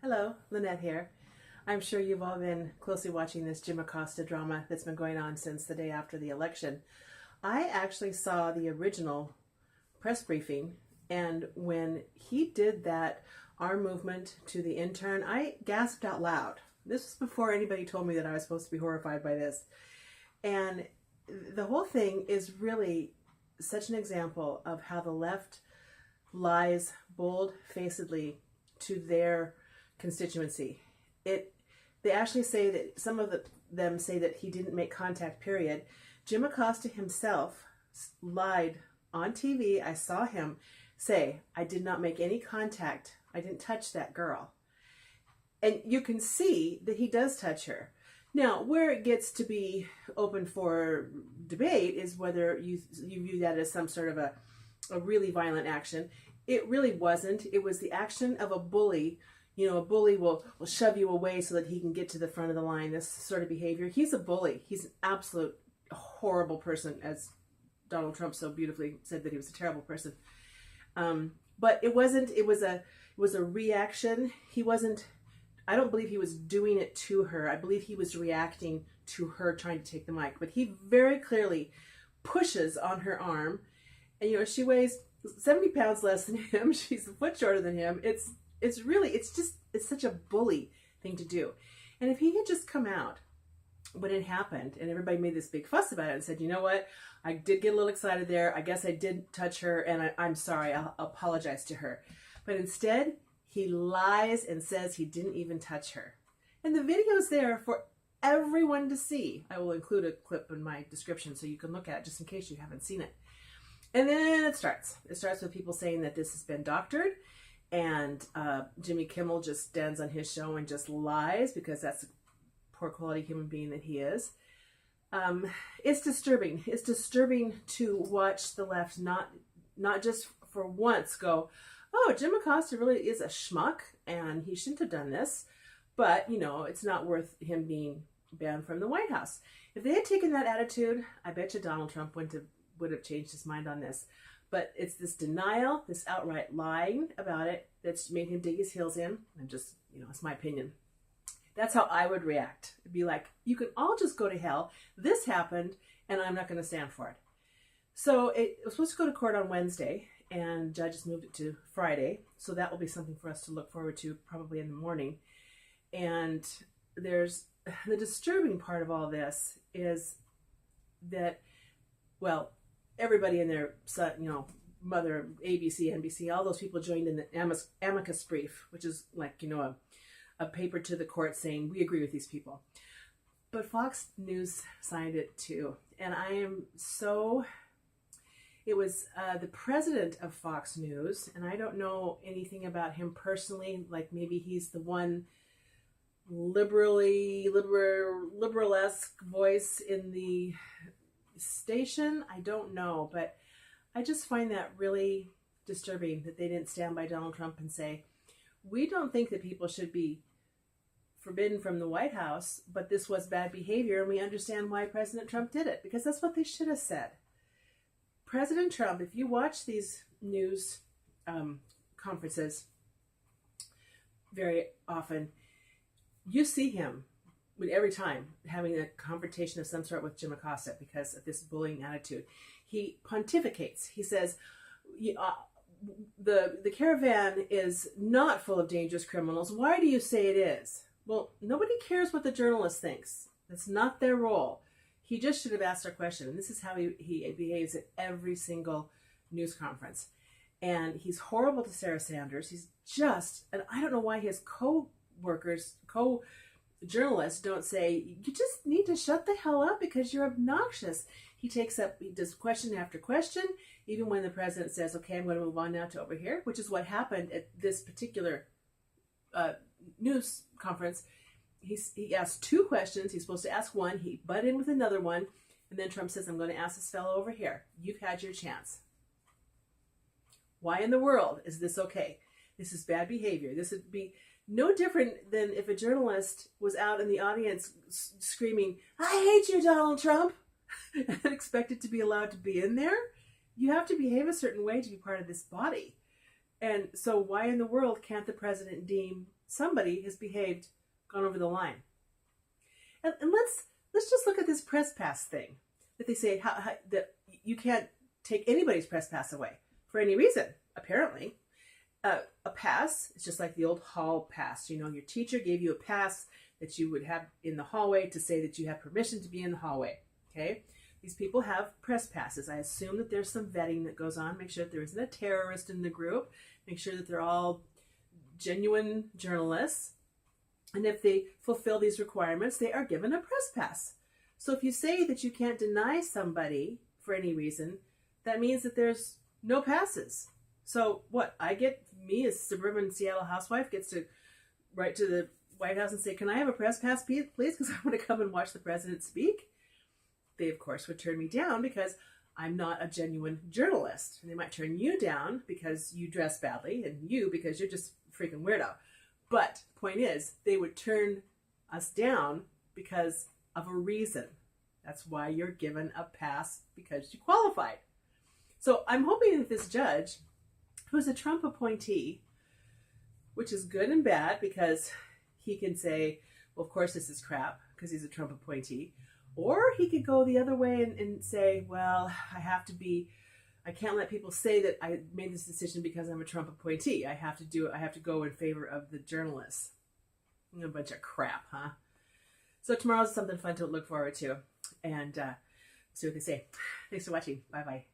Hello, Lynette here. I'm sure you've all been closely watching this Jim Acosta drama that's been going on since the day after the election. I actually saw the original press briefing, and when he did that arm movement to the intern, I gasped out loud. This was before anybody told me that I was supposed to be horrified by this. And the whole thing is really such an example of how the left lies bold-facedly to their constituency. They actually say that them say that he didn't make contact, period. Jim Acosta himself lied on TV. I saw him say, I did not make any contact. I didn't touch that girl. And you can see that he does touch her. Now, where it gets to be open for debate is whether you view that as some sort of a really violent action. It really wasn't. It was the action of a bully. You know, a bully will shove you away so that he can get to the front of the line, this sort of behavior. He's a bully. He's an absolute horrible person, as Donald Trump so beautifully said that he was a terrible person. But it wasn't, it was a reaction. I don't believe he was doing it to her. I believe he was reacting to her trying to take the mic. But he very clearly pushes on her arm. And, you know, she weighs 70 pounds less than him. She's a foot shorter than him. It's such a bully thing to do. And if he had just come out when it happened and everybody made this big fuss about it and said, you know what, I did get a little excited there. I guess I did touch her and I'm sorry. I'll apologize to her. But instead, he lies and says he didn't even touch her. And the video's there for everyone to see. I will include a clip in my description so you can look at it just in case you haven't seen it. And then it starts. It starts with people saying that this has been doctored. And Jimmy Kimmel just stands on his show and just lies because that's a poor quality human being that he is. It's disturbing. It's disturbing to watch the left not just for once go, oh, Jim Acosta really is a schmuck and he shouldn't have done this. But, you know, it's not worth him being banned from the White House. If they had taken that attitude, I bet you Donald Trump would have changed his mind on this. But it's this denial, this outright lying about it that's made him dig his heels in. And just, you know, it's my opinion. That's how I would react. It'd be like, you can all just go to hell. This happened, and I'm not going to stand for it. So it was supposed to go to court on Wednesday, and judges moved it to Friday. So that will be something for us to look forward to probably in the morning. And there's the disturbing part of all this is that, well, everybody in their, you know, mother, ABC, NBC, all those people joined in the amicus brief, which is like, you know, a paper to the court saying, we agree with these people. But Fox News signed it too. And I am so, it was the president of Fox News, and I don't know anything about him personally, like maybe he's the one liberal-esque voice in the station. I don't know, but I just find that really disturbing that they didn't stand by Donald Trump and say, we don't think that people should be forbidden from the White House, but this was bad behavior and we understand why President Trump did it, because that's what they should have said. President Trump, if you watch these news conferences very often, you see him every time having a confrontation of some sort with Jim Acosta because of this bullying attitude. He pontificates. He says, the caravan is not full of dangerous criminals. Why do you say it is? Well, nobody cares what the journalist thinks. That's not their role. He just should have asked our question. And this is how he behaves at every single news conference. And he's horrible to Sarah Sanders. He's just, and I don't know why his co-workers, journalists don't say, you just need to shut the hell up because you're obnoxious. He does question after question, even when the president says, okay, I'm going to move on now to over here, which is what happened at this particular news conference. He asked two questions. He's supposed to ask one. He butted in with another one. And then Trump says, I'm going to ask this fellow over here. You've had your chance. Why in the world is this okay? This is bad behavior. This would be no different than if a journalist was out in the audience screaming, I hate you, Donald Trump, and expected to be allowed to be in there. You have to behave a certain way to be part of this body. And so why in the world can't the president deem somebody has gone over the line. And let's just look at this press pass thing that they say that you can't take anybody's press pass away for any reason, apparently. A pass is just like the old hall pass. You know, your teacher gave you a pass that you would have in the hallway to say that you have permission to be in the hallway. Okay? These people have press passes. I assume that there's some vetting that goes on. Make sure that there isn't a terrorist in the group. Make sure that they're all genuine journalists. And if they fulfill these requirements, they are given a press pass. So if you say that you can't deny somebody for any reason, that means that there's no passes. So what? Me as suburban Seattle housewife gets to write to the White House and say, can I have a press pass, please? Because I want to come and watch the president speak. They, of course, would turn me down because I'm not a genuine journalist. And they might turn you down because you dress badly, and you because you're just a freaking weirdo. But the point is, they would turn us down because of a reason. That's why you're given a pass, because you qualified. So I'm hoping that this judge, who's a Trump appointee, which is good and bad because he can say, well, of course this is crap because he's a Trump appointee. Or he could go the other way and say, well, I can't let people say that I made this decision because I'm a Trump appointee. I have to go in favor of the journalists. A bunch of crap, huh? So tomorrow's something fun to look forward to. And see what they say. Thanks for watching. Bye-bye.